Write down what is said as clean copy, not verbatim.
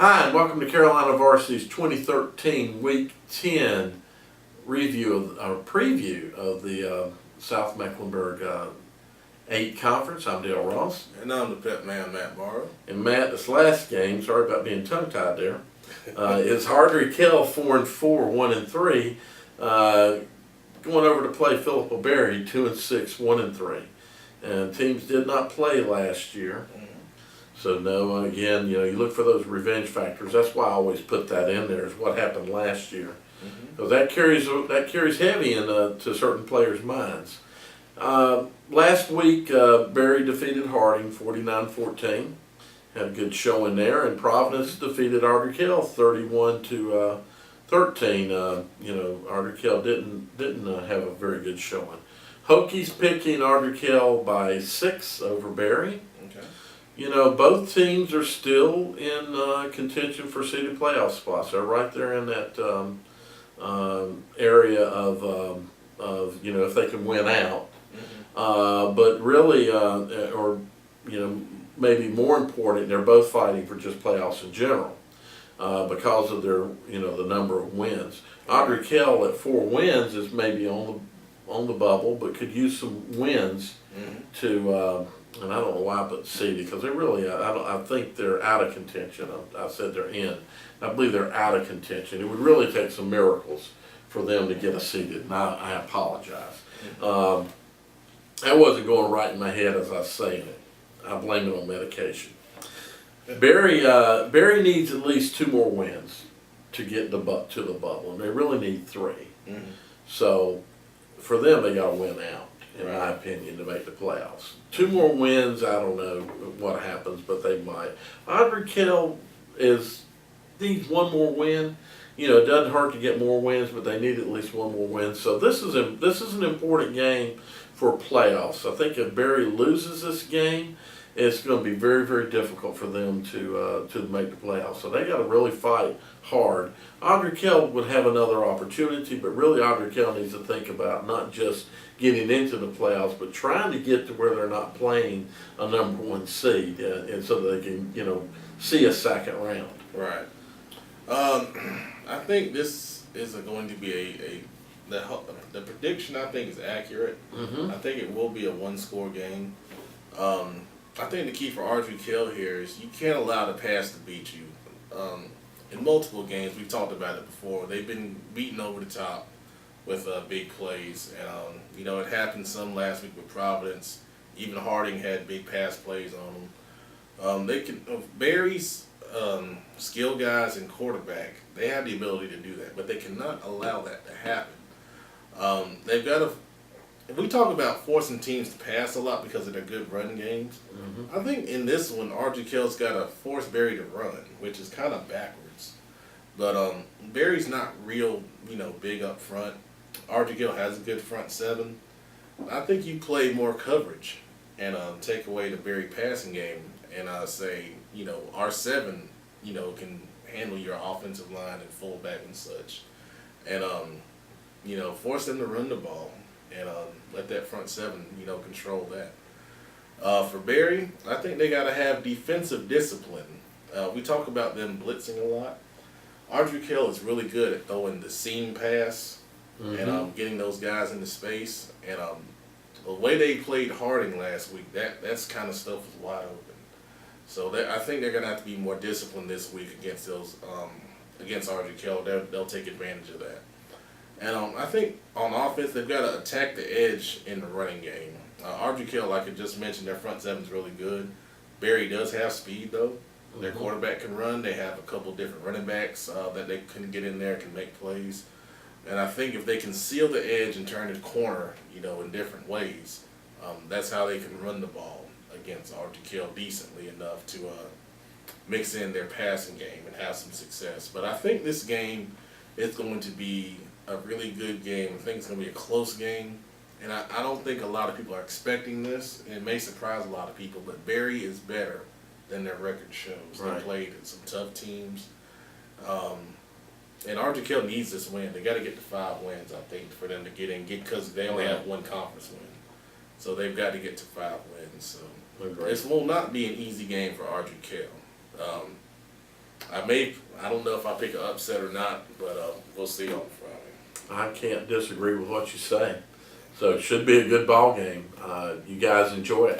Hi, and welcome to Carolina Varsity's 2013 Week 10 preview of the South Mecklenburg 8 Conference. I'm Dale Ross. And I'm the pet man, Matt Morrow. And Matt, this last game, sorry about being tongue-tied there, is Ardrey Kell 4-4, 1-3, going over to play Phillip 2-6, 1-3. And teams did not play last year. So no, again, you look for those revenge factors. That's why I always put that in there, is what happened last year, because that carries heavy to certain players' minds. Last week, Berry defeated Harding 49-14. Had a good showing there, and Providence defeated Ardrey Kell 31-13. Ardrey Kell didn't have a very good showing. Hokies picking Ardrey Kell by 6 over Berry. Okay. Both teams are still in contention for seeded playoff spots. They're right there in that area of if they can win out. But really, maybe more important, they're both fighting for just playoffs in general because of their, the number of wins. Ardrey Kell at 4 wins is maybe on the bubble, but could use some wins to. And I don't know why I put seeded, because they really, I think they're out of contention. I said they're in. I believe they're out of contention. It would really take some miracles for them to get a seeded, and I apologize. That wasn't going right in my head as I was saying it. I blame it on medication. Berry needs at least 2 more wins to get to the bubble, and they really need 3. So for them, they got to win out, in my opinion, to make the playoffs. 2 more wins, I don't know what happens, but they might. Ardrey Kell needs 1 more win. It doesn't hurt to get more wins, but they need at least 1 more win. So this is an important game for playoffs. I think if Berry loses this game, it's going to be very, very difficult for them to make the playoffs. So they got to really fight hard. Ardrey Kell would have another opportunity, but really Ardrey Kell needs to think about not just getting into the playoffs, but trying to get to where they're not playing a number 1 seed, and so that they can, see a second round. Right. I think this is going to be the prediction. I think is accurate. I think it will be a 1-score game. I think the key for Ardrey Kell here is you can't allow the pass to beat you. In multiple games, we've talked about it before, they've been beaten over the top with big plays. And, it happened some last week with Providence. Even Harding had big pass plays on them. Berry's skill guys and quarterback, they have the ability to do that, but they cannot allow that to happen. They've got to. If we talk about forcing teams to pass a lot because of their good run games, I think in this one, Ardrey Kell's got to force Berry to run, which is kind of backwards. But Berry's not real, big up front. Ardrey Kell has a good front 7. I think you play more coverage and take away the Berry passing game and say, our 7, can handle your offensive line and fullback and such. And, force them to run the ball. And let that front 7, control that. For Berry, I think they got to have defensive discipline. We talk about them blitzing a lot. Ardrey Kell is really good at throwing the seam pass and getting those guys into space. And the way they played Harding last week, that's kind of stuff was wide open. So I think they're going to have to be more disciplined this week against Ardrey Kell. They'll take advantage of that. And I think on offense, they've got to attack the edge in the running game. Ardrey Kell, like I just mentioned, their front 7 is really good. Berry does have speed, though. Their quarterback can run. They have a couple different running backs that they can get in there, can make plays. And I think if they can seal the edge and turn the corner, in different ways, that's how they can run the ball against Ardrey Kell decently enough to mix in their passing game and have some success. But I think this game is going to be a really good game. I think it's going to be a close game, and I don't think a lot of people are expecting this, and it may surprise a lot of people, but Berry is better than their record shows. Right. They played some tough teams, and Ardrey Kell needs this win. They got to get to 5 wins, I think, for them to get in, because they only have 1 conference win, so they've got to get to 5 wins. So this will not be an easy game for Ardrey Kell. I don't know if I pick an upset or not, but we'll see on Friday. I can't disagree with what you say. So it should be a good ball game. You guys enjoy it.